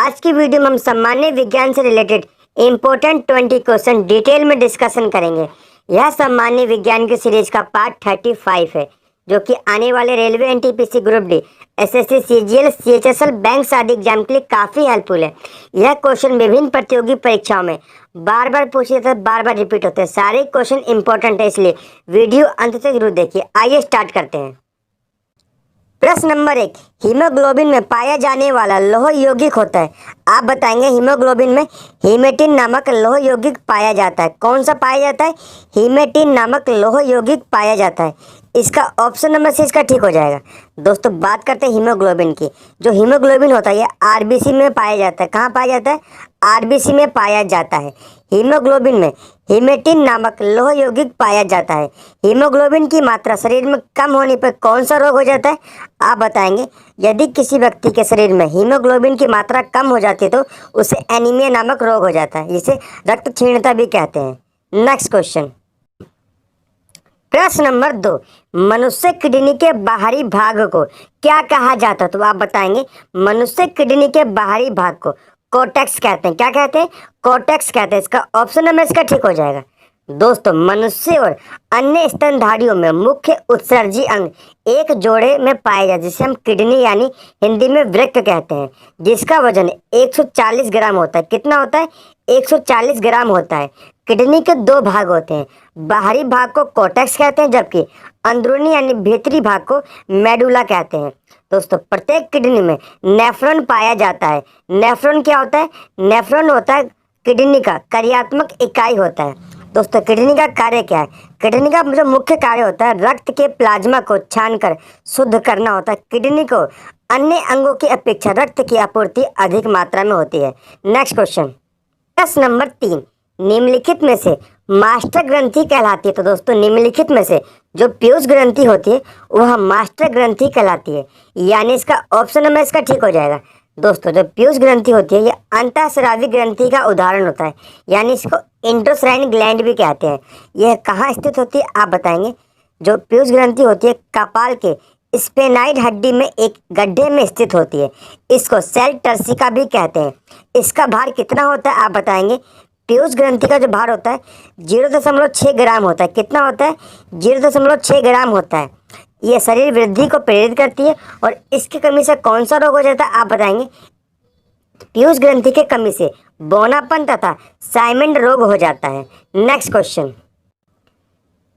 आज की वीडियो में हम सामान्य विज्ञान से रिलेटेड इम्पोर्टेंट 20 क्वेश्चन डिटेल में डिस्कशन करेंगे। यह सामान्य विज्ञान की सीरीज का पार्ट 35 है, जो कि आने वाले railway, NTPC, group D, SSC, CGL, CHSL, bank आदि एग्जाम के लिए काफ़ी हेल्पफुल है। यह क्वेश्चन विभिन्न प्रतियोगी परीक्षाओं में बार बार पूछे जाते हैं, बार बार रिपीट होते हैं। सारे क्वेश्चन इंपॉर्टेंट है, इसलिए वीडियो अंत तक जरूर देखिए। आइए स्टार्ट करते हैं। प्रश्न नंबर 1, हीमोग्लोबिन में पाया जाने वाला लौह यौगिक होता है। आप बताएंगे हीमोग्लोबिन में हीमेटिन नामक लौह यौगिक पाया जाता है। कौन सा पाया जाता है? हीमेटिन नामक लौह यौगिक पाया जाता है। इसका ऑप्शन नंबर सी इसका ठीक हो जाएगा। दोस्तों बात करते हैं हीमोग्लोबिन की। जो हीमोग्लोबिन होता है ये आरबीसी में पाया जाता है। कहाँ पाया जाता है? आरबीसी में पाया जाता है। हीमोग्लोबिन में हीमेटिन नामक लौह यौगिक पाया जाता है। हीमोग्लोबिन की मात्रा शरीर में कम होने पर कौन सा रोग हो जाता है? आप बताएंगे यदि किसी व्यक्ति के शरीर में हीमोग्लोबिन की मात्रा कम हो जाती है तो उसे एनीमिया नामक रोग हो जाता है, जिसे रक्त क्षीणता भी कहते हैं। नेक्स्ट क्वेश्चन, प्रश्न नंबर 2, मनुष्य किडनी के बाहरी भाग को क्या कहा जाता है? तो आप बताएंगे मनुष्य किडनी के बाहरी भाग को कोर्टेक्स कहते हैं। क्या कहते हैं? कोर्टेक्स कहते हैं। इसका ऑप्शन नंबर इसका ठीक हो जाएगा। दोस्तों मनुष्य और अन्य स्तनधारियों में मुख्य उत्सर्जी अंग एक जोड़े में पाए जाते हैं, जिसे हम किडनी यानी हिंदी में वृक्क कहते हैं, जिसका वजन 140 ग्राम होता है। कितना होता है? 140 ग्राम होता है। किडनी के दो भाग होते हैं। बाहरी भाग को कोर्टेक्स कहते हैं, जबकि अंदरूनी यानी भीतरी भाग को मेडुला कहते हैं। दोस्तों प्रत्येक किडनी में नेफ्रॉन पाया जाता है। नेफ्रॉन क्या होता है? नेफ्रॉन होता है किडनी का कार्यात्मक इकाई होता है। दोस्तों किडनी का कार्य क्या है? किडनी का जो मुख्य कार्य होता है रक्त के प्लाज्मा को छानकर शुद्ध करना होता है। किडनी को अन्य अंगों की अपेक्षा रक्त की आपूर्ति अधिक मात्रा में होती है। नेक्स्ट क्वेश्चन, प्रश्न नंबर 3, निम्नलिखित में से मास्टर ग्रंथि कहलाती है। तो दोस्तों निम्नलिखित में से जो पीयूष ग्रंथि होती है वह मास्टर ग्रंथि कहलाती है, यानी इसका ऑप्शन नंबर इसका ठीक हो जाएगा। दोस्तों जो पीयूष ग्रंथि होती है ये अंतःस्रावी ग्रंथि का उदाहरण होता है, यानी इसको इंट्रोस्राइन ग्लैंड भी कहते हैं। यह कहाँ स्थित होती है? आप बताएंगे। जो पीयूष ग्रंथि होती है कपाल के स्पेनाइड हड्डी में एक गड्ढे में स्थित होती है। इसको सेल टर्सिका भी कहते हैं। इसका भार कितना होता है? आप बताएंगे। पीयूष ग्रंथि का जो भार होता है 0.6 ग्राम होता है। कितना होता है? 0.6 ग्राम होता है। यह शरीर वृद्धि को प्रेरित करती है और इसकी कमी से कौन सा रोग हो जाता है? आप बताएंगे। पीयूष ग्रंथि के कमी से बौनापन तथा साइमंड रोग हो जाता है। नेक्स्ट क्वेश्चन,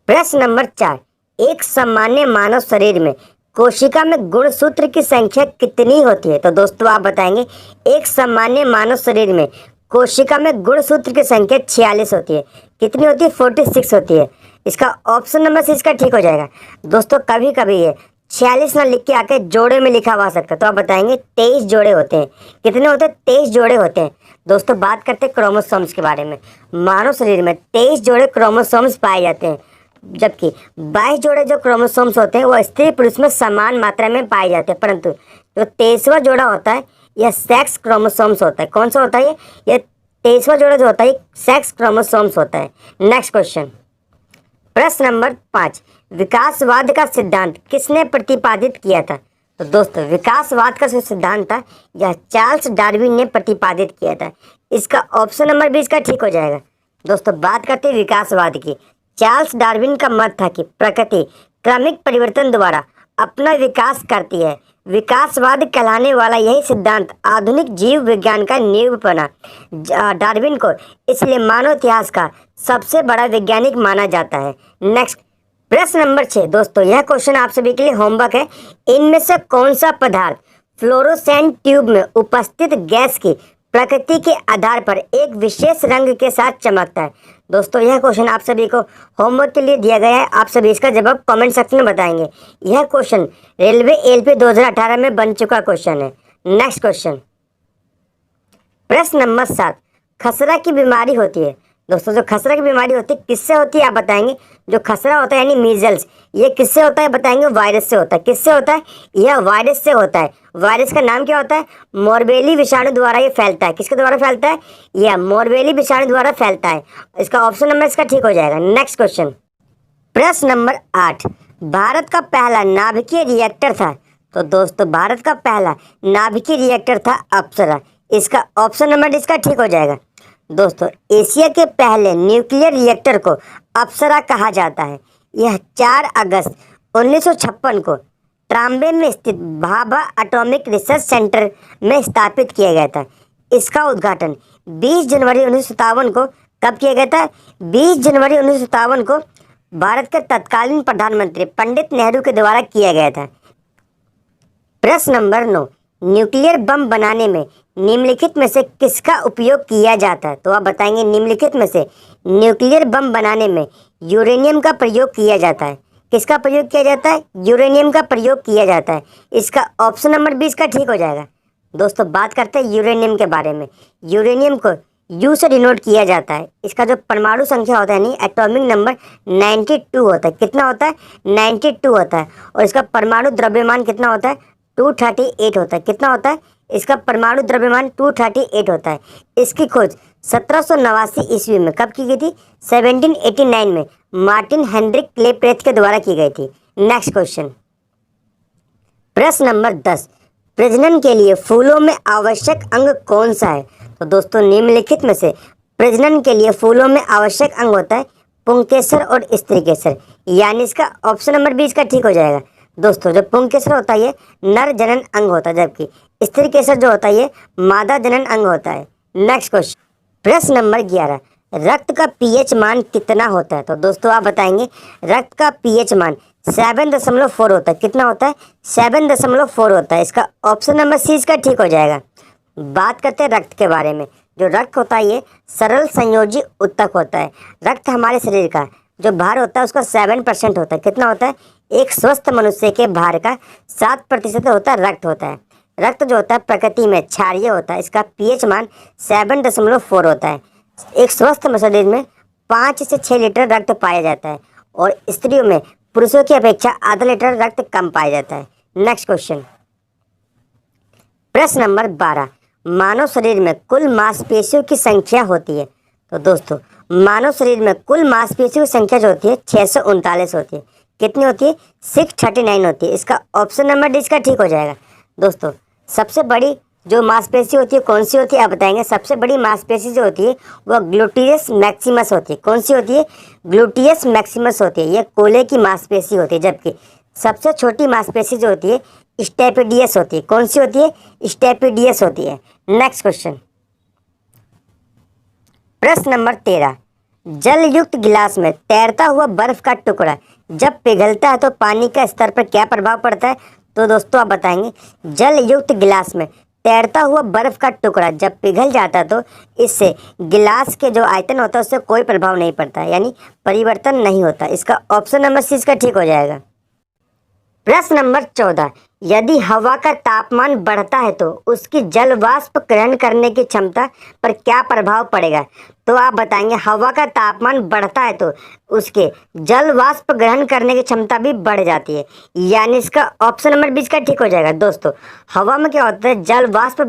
प्रश्न नंबर 4, एक सामान्य मानव शरीर में कोशिका में गुणसूत्र की संख्या कितनी होती है? तो दोस्तों आप बताएंगे एक सामान्य मानव शरीर में कोशिका में गुणसूत्र की संख्या 46 होती है। कितनी होती है? 46 होती है। इसका ऑप्शन नंबर से इसका ठीक हो जाएगा। दोस्तों कभी कभी ये 46 ना लिख के आके जोड़े में लिखा हुआ सकता है, तो आप बताएंगे 23 जोड़े होते हैं। कितने होते हैं? 23 जोड़े होते हैं। दोस्तों बात करते हैं क्रोमोसोम्स के बारे में। मानव शरीर में 23 जोड़े क्रोमोसोम्स पाए जाते हैं, जबकि 22 जोड़े जो क्रोमोसोम्स होते हैं वो स्त्री पुरुष में समान मात्रा में पाए जाते हैं, परंतु जो 23वां जोड़ा होता है यह सेक्स क्रोमोसोम्स होता है। कौन सा होता है? यह 23वां जोड़ा जो होता है सेक्स क्रोमोसोम्स होता है। नेक्स्ट क्वेश्चन, प्रश्न नंबर 5, विकासवाद का सिद्धांत किसने प्रतिपादित किया था? तो दोस्तों विकासवाद का जो सिद्धांत था यह चार्ल्स डार्विन ने प्रतिपादित किया था। इसका ऑप्शन नंबर भी इसका ठीक हो जाएगा। दोस्तों बात करते हैं विकासवाद की। चार्ल्स डार्विन का मत था कि प्रकृति क्रमिक परिवर्तन द्वारा अपना विकास करती है। विकासवाद कहलाने वाला यही सिद्धांत आधुनिक जीव विज्ञान का नींव बना। डार्विन को इसलिए मानव इतिहास का सबसे बड़ा वैज्ञानिक माना जाता है। नेक्स्ट, प्रश्न नंबर 6, दोस्तों यह क्वेश्चन आप सभी के लिए होमवर्क है। इनमें से कौन सा पदार्थ फ्लोरोसेंट ट्यूब में उपस्थित गैस की प्रकृति के आधार पर एक विशेष रंग के साथ चमकता है? दोस्तों यह क्वेश्चन आप सभी को होमवर्क के लिए दिया गया है। आप सभी इसका जवाब कमेंट सेक्शन में बताएंगे। यह क्वेश्चन रेलवे एलपी 2018 में बन चुका क्वेश्चन है। नेक्स्ट क्वेश्चन, प्रश्न नंबर 7, खसरा की बीमारी होती है। दोस्तों जो खसरा की बीमारी होती है किससे होती है? आप बताएंगे। जो खसरा होता है यानी मीजल्स, ये किससे होता है? बताएंगे वायरस से होता है। किससे होता है? यह वायरस से होता है। वायरस का नाम क्या होता है? मोरबेली विषाणु द्वारा ये फैलता है। किसके द्वारा फैलता है? यह मोरबेली विषाणु द्वारा फैलता है। इसका ऑप्शन नंबर इसका ठीक हो जाएगा। नेक्स्ट क्वेश्चन, प्रश्न नंबर 8, भारत का पहला नाभिकीय रिएक्टर था। तो दोस्तों भारत का पहला नाभिकीय रिएक्टर था अप्सरा। इसका ऑप्शन नंबर इसका ठीक हो जाएगा। दोस्तों, एशिया के पहले न्यूक्लियर रिएक्टर को अप्सरा कहा जाता है। यह 4 अगस्त 1956 को ट्राम्बे में स्थित भाभा एटॉमिक रिसर्च सेंटर में स्थापित किया गया था। इसका उद्घाटन 20 जनवरी 1957 को कब किया गया था? 20 जनवरी 1957 को भारत के तत्कालीन प्रधानमंत्री पंडित नेहरू के द्वारा किया गया था। प्रश्न नंबर 9, न्यूक्लियर बम बनाने में निम्नलिखित में से किसका उपयोग किया जाता है? तो आप बताएंगे निम्नलिखित में से न्यूक्लियर बम बनाने में यूरेनियम का प्रयोग किया जाता है। किसका प्रयोग किया जाता है? यूरेनियम का प्रयोग किया जाता है। इसका ऑप्शन नंबर 20 का ठीक हो जाएगा। दोस्तों, बात करते हैं यूरेनियम के बारे में। यूरेनियम को यू से डिनोट किया जाता है। इसका जो परमाणु संख्या होता है यानी एटॉमिक नंबर 92 होता है। कितना होता है? 92 होता है। और इसका परमाणु द्रव्यमान कितना होता है? 238 होता है। कितना होता है? इसका परमाणु द्रव्यमान 238 होता है। इसकी खोज 1789 ईस्वी में कब की गई थी? 1789 में मार्टिन हेनरिक क्लेप्रेथ के द्वारा की गई थी। नेक्स्ट क्वेश्चन, प्रश्न नंबर 10, प्रजनन के लिए फूलों में आवश्यक अंग कौन सा है? तो दोस्तों, निम्नलिखित में से प्रजनन के लिए फूलों में आवश्यक अंग होता है पुंकेसर और स्त्रीकेसर, यानी इसका ऑप्शन नंबर 20 का ठीक हो जाएगा। दोस्तों, जो पुंकेसर होता है ये नर जनन अंग होता है, जबकि स्त्रीकेसर जो होता है ये मादा जनन अंग होता है। नेक्स्ट क्वेश्चन, प्रश्न नंबर 11, रक्त का पीएच मान कितना होता है? तो दोस्तों, आप बताएंगे रक्त का पीएच मान 7.4 होता है। कितना होता है? 7.4 होता है। इसका ऑप्शन नंबर सी का ठीक हो जाएगा। बात करते हैं रक्त के बारे में। जो रक्त होता है ये सरल संयोजी उत्तक होता है। रक्त हमारे शरीर का जो भार होता है उसका 7% होता है। कितना होता है? एक स्वस्थ मनुष्य के भार का 7% होता है रक्त होता है। रक्त जो होता है प्रकृति में क्षारीय होता है। इसका पीएच मान 7.4 होता है। एक स्वस्थ शरीर में 5 से 6 लीटर रक्त पाया जाता है और स्त्रियों में पुरुषों की अपेक्षा आधा लीटर रक्त कम पाया जाता है। नेक्स्ट क्वेश्चन, प्रश्न नंबर 12, मानव शरीर में कुल मांसपेशियों की संख्या होती है। तो दोस्तों, मानव शरीर में कुल मांसपेशियों की संख्या जो होती है 639 होती है। कितनी होती है? 639 होती है। इसका ऑप्शन नंबर डी इसका ठीक हो जाएगा। दोस्तों, सबसे बड़ी जो मांसपेशी होती है कौन सी होती है? आप बताएंगे। सबसे बड़ी मांसपेशी जो होती है वह ग्लूटियस मैक्सिमस होती है। कौन सी होती है? ग्लूटियस मैक्सिमस होती है। यह कोले की मांसपेशी होती है। जबकि सबसे छोटी मांसपेशी जो होती है स्टेपिडियस होती है। कौन सी होती है? स्टेपिडियस होती है। नेक्स्ट क्वेश्चन, प्रश्न नंबर 13, जल युक्त गिलास में तैरता हुआ बर्फ का टुकड़ा जब पिघलता है तो पानी का स्तर पर क्या प्रभाव पड़ता है? तो दोस्तों, आप बताएंगे जल युक्त गिलास में तैरता हुआ बर्फ का टुकड़ा जब पिघल जाता है तो इससे गिलास के जो आयतन होता है उससे कोई प्रभाव नहीं पड़ता, यानी परिवर्तन नहीं होता। इसका ऑप्शन नंबर सी इसका ठीक हो जाएगा। प्रश्न नंबर 14, यदि हवा का तापमान बढ़ता है तो उसकी जल वाष्प ग्रहण करने की क्षमता पर क्या प्रभाव पड़ेगा? तो आप बताएंगे हवा का तापमान बढ़ता है तो उसके जल वाष्प ग्रहण करने की क्षमता भी बढ़ जाती है, यानी इसका ऑप्शन नंबर 20 का ठीक हो जाएगा। दोस्तों, हवा में क्या होता है? जल वाष्प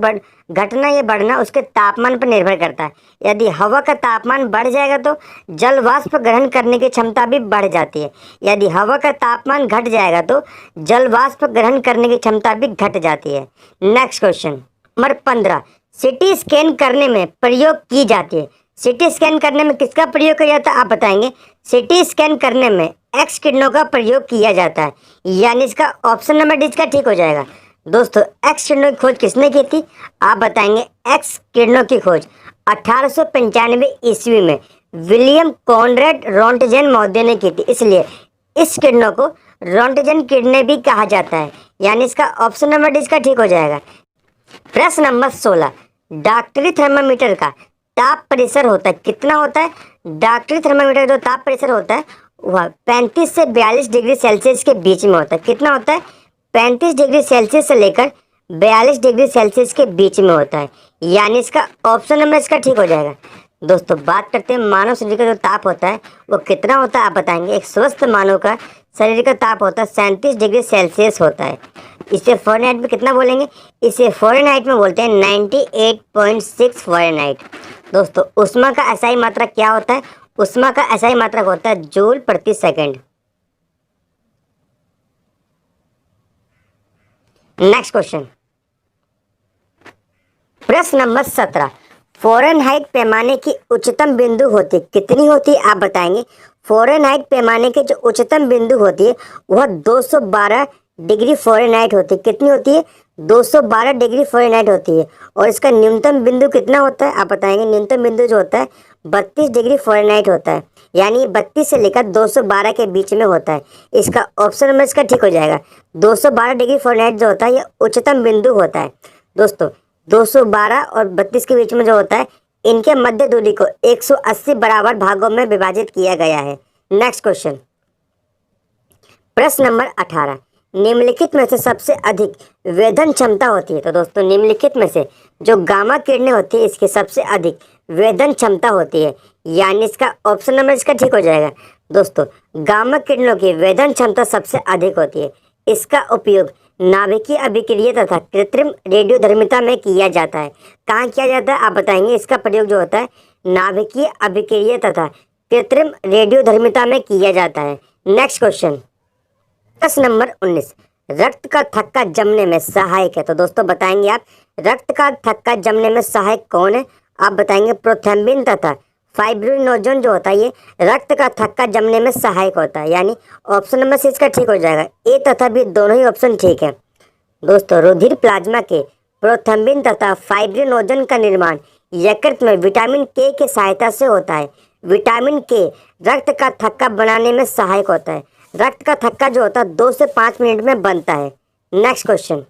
घटना या बढ़ना उसके तापमान पर निर्भर करता है। यदि हवा का तापमान बढ़ जाएगा तो जल वाष्प ग्रहण करने की क्षमता भी बढ़ जाती है। यदि हवा का तापमान घट जाएगा तो जल वाष्प ग्रहण करने की क्षमता भी घट जाती है। Next question number 15, CT scan करने में प्रयोग की जाती है। सिटी स्कैन करने में किसका प्रयोग किया जाता है? आप बताएंगे। सिटी स्कैन करने में एक्स किरणों का प्रयोग किया जाता है, यानी इसका ऑप्शन नंबर डी का ठीक हो जाएगा। दोस्तों, एक्स किरणों की खोज किसने की थी? आप बताएंगे। एक्स किरणों की खोज 1895 ईस्वी में विलियम कॉनरेड रोंटगेन महोदय ने की थी, इसलिए इस किरणों को रोंटगेन किरणें भी कहा जाता है, यानी इसका ऑप्शन नंबर डी इसका ठीक हो जाएगा। प्रश्न नंबर 16, डॉक्टरी थर्मामीटर का ताप प्रेशर होता है। कितना होता है? डॉक्टरी थर्मामीटर जो ताप प्रेशर होता है वह 35 से 42 डिग्री सेल्सियस के बीच में होता है। कितना होता है? 35 डिग्री सेल्सियस से लेकर 42 डिग्री सेल्सियस के बीच में होता है, यानी इसका ऑप्शन नंबर इसका ठीक हो जाएगा। दोस्तों, बात करते हैं मानव शरीर का जो ताप होता है वो कितना होता है? आप बताएंगे। एक स्वस्थ मानव का शरीर का ताप होता है 37 डिग्री सेल्सियस होता है। इसे फ़ारेनहाइट में कितना बोलेंगे? इसे फ़ारेनहाइट में बोलते हैं 98.6 फ़ारेनहाइट। दोस्तों, उष्मा का एसआई मात्रक क्या होता है? उष्मा का एसआई मात्रक होता है जूल प्रति सेकंड। नेक्स्ट क्वेश्चन, प्रश्न नंबर 17, फ़ारेनहाइट पैमाने की उच्चतम बिंदु होती कितनी होती है आप बताएंगे। फ़ारेनहाइट पैमाने की जो उच्चतम बिंदु होती है वह 212 डिग्री फ़ारेनहाइट होती है। कितनी होती है? 212 डिग्री फ़ारेनहाइट होती है। और इसका न्यूनतम बिंदु कितना होता है आप बताएंगे। न्यूनतम बिंदु जो होता है 32 डिग्री फ़ारेनहाइट होता है, यानी 32 से लेकर 212 के बीच में होता है। इसका ऑप्शन नंबर इसका ठीक हो जाएगा। 212 डिग्री फ़ारेनहाइट जो होता है यह उच्चतम बिंदु होता है। दोस्तों 212 और 32 के बीच में जो होता है, इनके मध्य दूरी को 180 बराबर भागों में विभाजित किया गया है। नेक्स्ट क्वेश्चन, प्रश्न नंबर 18, निम्नलिखित में से सबसे अधिक वेधन क्षमता होती है। तो दोस्तों निम्नलिखित में से जो गामा किरणें होती है इसकी सबसे अधिक वेधन क्षमता होती है, यानी इसका ऑप्शन नंबर इसका ठीक हो जाएगा। दोस्तों गामा किरणों की वेधन क्षमता सबसे अधिक होती है। इसका उपयोग नाभिकीय अभिक्रिया तथा कृत्रिम रेडियोधर्मिता में किया जाता है। कहाँ किया जाता है आप बताएंगे। इसका प्रयोग जो होता है नाभिकीय अभिक्रिया तथा कृत्रिम रेडियोधर्मिता में किया जाता है। नेक्स्ट क्वेश्चन, प्रश्न नंबर 19, रक्त का थक्का जमने में सहायक है। तो दोस्तों बताएंगे आप रक्त का थक्का जमने में सहायक कौन है आप बताएंगे। प्रोथ्रम्बिन तथा फाइब्रिनोजन जो होता है ये रक्त का थक्का जमने में सहायक होता है, यानी ऑप्शन नंबर से इसका ठीक हो जाएगा। ए तथा बी दोनों ही ऑप्शन ठीक है। दोस्तों रुधिर प्लाज्मा के प्रोथ्रम्बिन तथा फाइब्रिनोजन का निर्माण यकृत में विटामिन के की सहायता से होता है। विटामिन के रक्त का थक्का बनाने में सहायक होता है। रक्त का थक्का जो होता है 2 से 5 मिनट में बनता है। नेक्स्ट क्वेश्चन,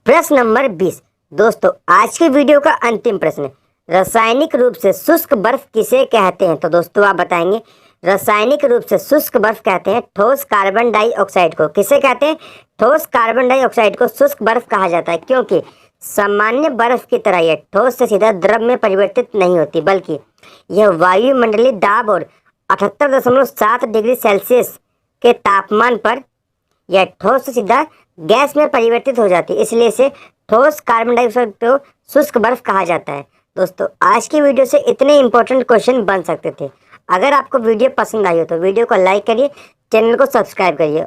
प्रश्न नंबर 20, दोस्तों आज के वीडियो का अंतिम प्रश्न, रासायनिक रूप से शुष्क बर्फ किसे कहते हैं। तो दोस्तों आप बताएंगे रासायनिक रूप से शुष्क बर्फ कहते हैं ठोस कार्बन डाइऑक्साइड को। किसे कहते हैं? ठोस कार्बन डाइऑक्साइड को शुष्क बर्फ कहा जाता है, क्योंकि सामान्य बर्फ की तरह यह ठोस से सीधा द्रव में परिवर्तित नहीं होती, बल्कि यह वायुमंडलीय दाब और 78.7 डिग्री सेल्सियस के तापमान पर यह ठोस से सीधा गैस में परिवर्तित हो जाती है। इसलिए इसे ठोस कार्बन डाइऑक्साइड को शुष्क बर्फ कहा जाता है। दोस्तों आज की वीडियो से इतने इंपॉर्टेंट क्वेश्चन बन सकते थे। अगर आपको वीडियो पसंद आई हो तो वीडियो को लाइक करिए, चैनल को सब्सक्राइब करिए